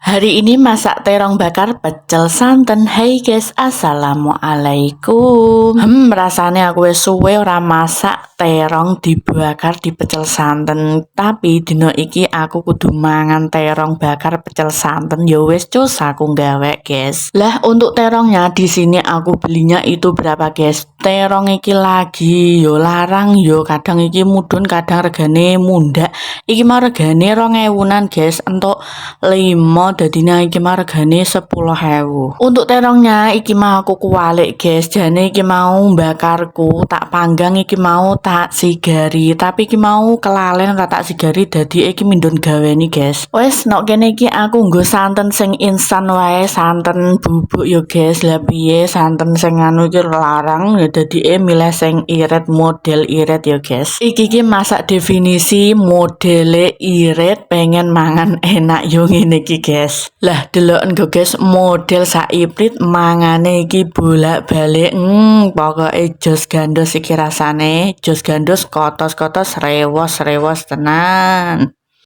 Hari ini masak terong bakar pecel santen. Hai guys, assalamualaikum. Rasane aku wis suwe ora masak terong dibakar di pecel santen. Tapi dino iki aku kudu mangan terong bakar pecel santen. Ya wis cus aku gawe guys. Lah untuk terongnya di sini aku belinya itu berapa guys? Terong iki lagi yo larang yo kadang iki mudhun kadang regane mundak. Iki mau regane 2000-an guys, entuk 5 dadine iki mah regane 10.000. Untuk terongnya iki mau aku kualik guys, jane iki mau bakarku tak panggang iki mau tak sigari, tapi iki mau kelalen ora tak sigari dadi iki mindun gaweni guys. Wes nok kene iki aku nggo santen sing instan wae, santen bubuk yo guys. Lah piye santen sing anu iki larang ya dadi milih sing irit, model irit yo guys. Iki masak definisi modele irit pengen mangan enak yo ngene iki guys. Lah deloken go guys, model saiprit mangane iki bolak-balik pokoke jos gandos iki rasane, jos gandos kotos-kotos rewos-rewos tenan.